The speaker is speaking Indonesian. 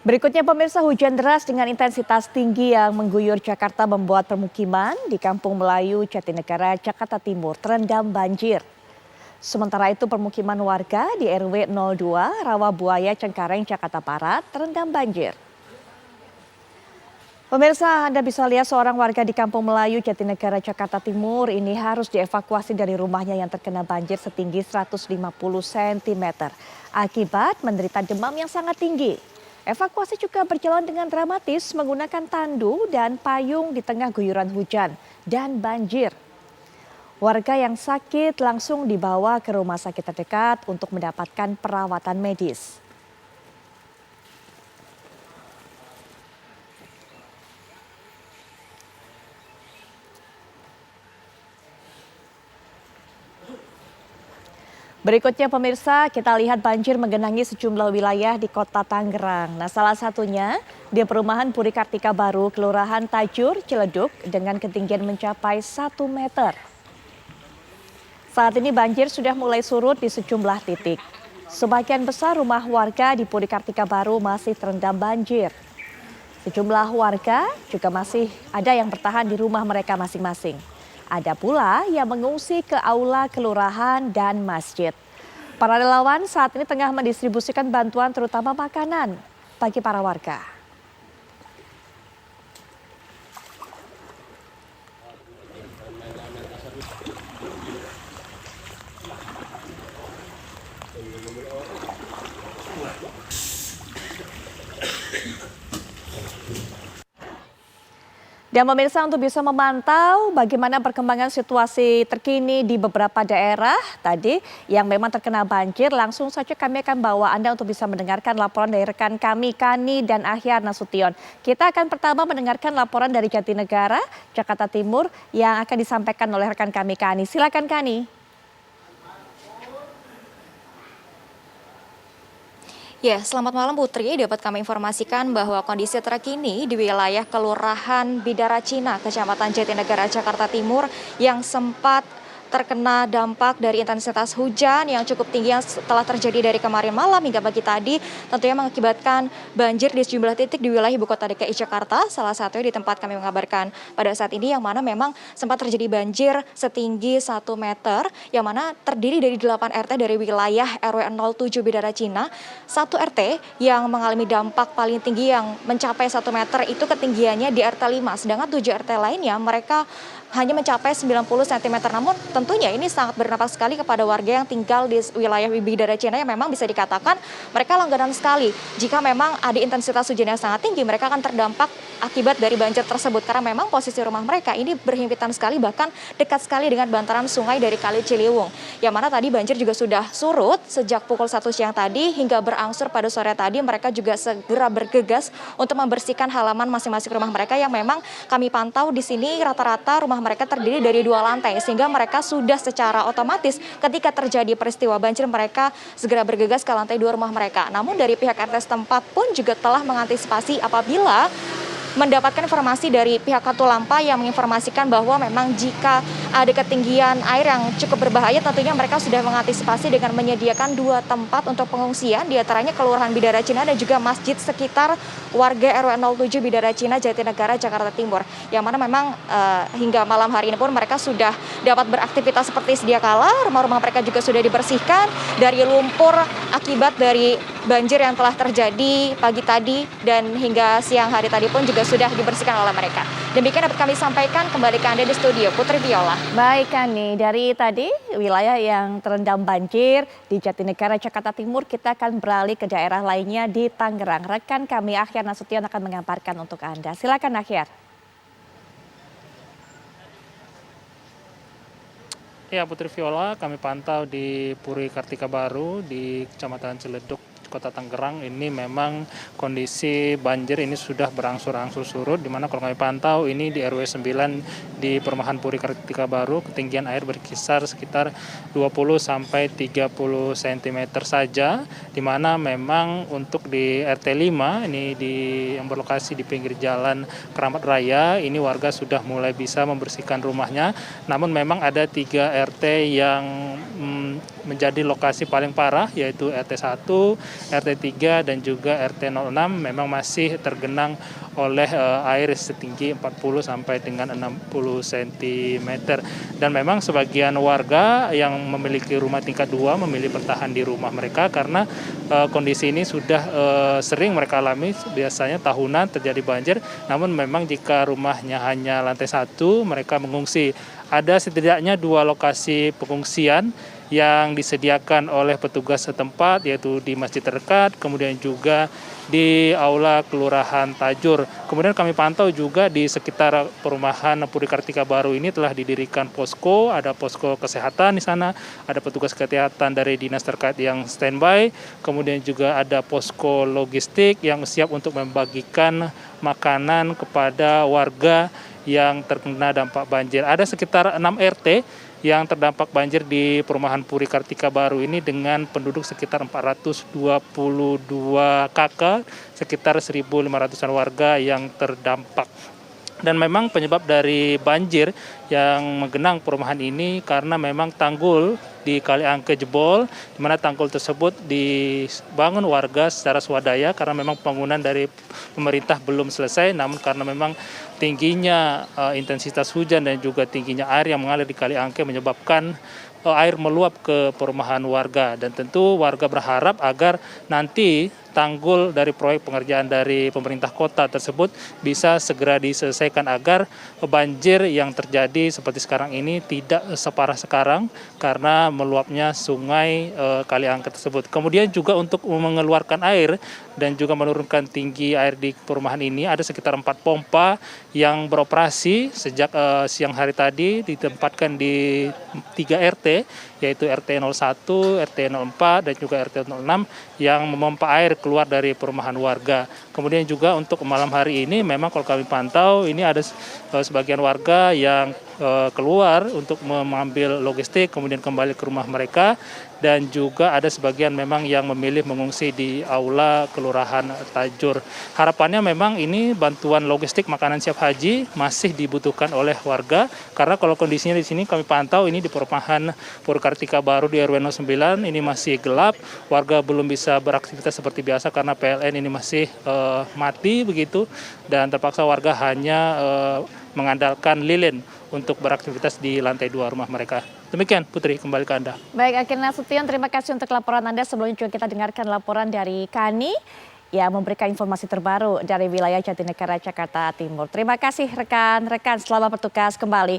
Berikutnya pemirsa, hujan deras dengan intensitas tinggi yang mengguyur Jakarta membuat permukiman di Kampung Melayu, Jatinegara, Jakarta Timur terendam banjir. Sementara itu permukiman warga di RW 02 Rawabuaya Cengkareng, Jakarta Barat terendam banjir. Pemirsa, Anda bisa lihat seorang warga di Kampung Melayu, Jatinegara, Jakarta Timur ini harus dievakuasi dari rumahnya yang terkena banjir setinggi 150 cm akibat menderita demam yang sangat tinggi. Evakuasi juga berjalan dengan dramatis menggunakan tandu dan payung di tengah guyuran hujan dan banjir. Warga yang sakit langsung dibawa ke rumah sakit terdekat untuk mendapatkan perawatan medis. Berikutnya pemirsa, kita lihat banjir menggenangi sejumlah wilayah di kota Tangerang. Nah, salah satunya di perumahan Puri Kartika Baru, Kelurahan Tajur, Ciledug dengan ketinggian mencapai 1 meter. Saat ini banjir sudah mulai surut di sejumlah titik. Sebagian besar rumah warga di Puri Kartika Baru masih terendam banjir. Sejumlah warga juga masih ada yang bertahan di rumah mereka masing-masing. Ada pula yang mengungsi ke aula kelurahan dan masjid. Para relawan saat ini tengah mendistribusikan bantuan terutama makanan bagi para warga. Dan pemirsa, untuk bisa memantau bagaimana perkembangan situasi terkini di beberapa daerah tadi yang memang terkena banjir, langsung saja kami akan bawa Anda untuk bisa mendengarkan laporan dari rekan kami Kani dan Ahyar Nasution. Kita akan pertama mendengarkan laporan dari Jatinegara, Jakarta Timur yang akan disampaikan oleh rekan kami Kani. Silakan Kani. Ya, selamat malam Putri. Dapat kami informasikan bahwa kondisi terkini di wilayah Kelurahan Bidara Cina, Kecamatan Jatinegara, Jakarta Timur yang sempat terkena dampak dari intensitas hujan yang cukup tinggi yang telah terjadi dari kemarin malam hingga pagi tadi, tentunya mengakibatkan banjir di sejumlah titik di wilayah ibu kota DKI Jakarta, salah satunya di tempat kami mengabarkan pada saat ini, yang mana memang sempat terjadi banjir setinggi 1 meter, yang mana terdiri dari 8 RT dari wilayah RW 07 Bidara Cina. 1 RT yang mengalami dampak paling tinggi yang mencapai 1 meter itu ketinggiannya di RT 5, sedangkan 7 RT lainnya mereka hanya mencapai 90 cm. Namun tentunya ini sangat berdampak sekali kepada warga yang tinggal di wilayah Bidara Cina yang memang bisa dikatakan mereka langganan sekali. Jika memang ada intensitas hujan yang sangat tinggi, mereka akan terdampak akibat dari banjir tersebut. Karena memang posisi rumah mereka ini berhimpitan sekali, bahkan dekat sekali dengan bantaran sungai dari Kali Ciliwung. Yang mana tadi banjir juga sudah surut sejak pukul 1 siang tadi hingga berangsur pada sore tadi. Mereka juga segera bergegas untuk membersihkan halaman masing-masing rumah mereka yang memang kami pantau di sini rata-rata rumah mereka terdiri dari 2 lantai, sehingga mereka sudah secara otomatis ketika terjadi peristiwa banjir mereka segera bergegas ke lantai 2 rumah mereka. Namun dari pihak RT setempat pun juga telah mengantisipasi apabila mendapatkan informasi dari pihak Katulampa yang menginformasikan bahwa memang jika ada ketinggian air yang cukup berbahaya, tentunya mereka sudah mengantisipasi dengan menyediakan 2 tempat untuk pengungsian, diantaranya Kelurahan Bidara Cina dan juga masjid sekitar warga RW 07 Bidara Cina, Jatinegara, Jakarta Timur. Yang mana memang hingga malam hari ini pun mereka sudah dapat beraktivitas seperti sedia kala. Rumah-rumah mereka juga sudah dibersihkan dari lumpur akibat dari banjir yang telah terjadi pagi tadi dan hingga siang hari tadi pun juga sudah dibersihkan oleh mereka. Demikian dapat kami sampaikan, kembali ke Anda di studio, Putri Viola. Baik Kani, dari tadi wilayah yang terendam banjir di Jatinegara, Jakarta Timur, kita akan beralih ke daerah lainnya di Tangerang. Rekan kami Ahyar Nasution akan mengabarkan untuk Anda. Silakan Ahyar. Ya Putri Viola, kami pantau di Puri Kartika Baru di Kecamatan Ciledug, Kota Tangerang. Ini memang kondisi banjir ini sudah berangsur-angsur surut, di mana kalau kami pantau ini di RW 9 di Perumahan Puri Kartika Baru ketinggian air berkisar sekitar 20 sampai 30 cm saja, di mana memang untuk di RT 5 ini yang berlokasi di pinggir jalan Keramat Raya, ini warga sudah mulai bisa membersihkan rumahnya. Namun memang ada 3 RT yang menjadi lokasi paling parah, yaitu RT 1, RT 3, dan juga RT 06 memang masih tergenang oleh air setinggi 40 sampai dengan 60 cm. Dan memang sebagian warga yang memiliki rumah tingkat 2 memilih bertahan di rumah mereka karena kondisi ini sudah sering mereka alami, biasanya tahunan terjadi banjir. Namun memang jika rumahnya hanya lantai 1, mereka mengungsi. Ada setidaknya 2 lokasi pengungsian yang disediakan oleh petugas setempat, yaitu di masjid terdekat, kemudian juga di aula Kelurahan Tajur. Kemudian kami pantau juga di sekitar perumahan Puri Kartika Baru ini telah didirikan posko, ada posko kesehatan di sana, ada petugas kesehatan dari dinas terkait yang standby, kemudian juga ada posko logistik yang siap untuk membagikan makanan kepada warga yang terkena dampak banjir. Ada sekitar 6 RT yang terdampak banjir di perumahan Puri Kartika Baru ini dengan penduduk sekitar 422 KK, sekitar 1.500-an warga yang terdampak. Dan memang penyebab dari banjir yang menggenang perumahan ini karena memang tanggul di Kaliangke jebol, di mana tanggul tersebut dibangun warga secara swadaya karena memang pembangunan dari pemerintah belum selesai, namun karena memang tingginya intensitas hujan dan juga tingginya air yang mengalir di Kaliangke menyebabkan air meluap ke perumahan warga. Dan tentu warga berharap agar nanti tanggul dari proyek pengerjaan dari pemerintah kota tersebut bisa segera diselesaikan agar banjir yang terjadi seperti sekarang ini tidak separah sekarang karena meluapnya sungai Kaliangke tersebut. Kemudian juga untuk mengeluarkan air dan juga menurunkan tinggi air di perumahan ini ada sekitar 4 pompa yang beroperasi sejak siang hari tadi, ditempatkan di 3 RT, yaitu RT 01, RT 04, dan juga RT 06 yang memompa air keluar dari perumahan warga. Kemudian juga untuk malam hari ini memang kalau kami pantau ini ada sebagian warga yang keluar untuk mengambil logistik kemudian kembali ke rumah mereka, dan juga ada sebagian memang yang memilih mengungsi di aula Kelurahan Tajur. Harapannya memang ini bantuan logistik makanan siap haji masih dibutuhkan oleh warga karena kalau kondisinya di sini kami pantau ini di perumahan Puri Kartika Baru di RW 09 ini masih gelap, warga belum bisa beraktivitas seperti biasa karena PLN ini masih mati begitu, dan terpaksa warga hanya mengandalkan lilin untuk beraktivitas di lantai 2 rumah mereka. Demikian Putri, kembali ke Anda. Baik, Akhil Nasution, terima kasih untuk laporan Anda. Sebelumnya juga kita dengarkan laporan dari Kani yang memberikan informasi terbaru dari wilayah Jatinegara, Jakarta Timur. Terima kasih rekan-rekan, selamat bertugas kembali.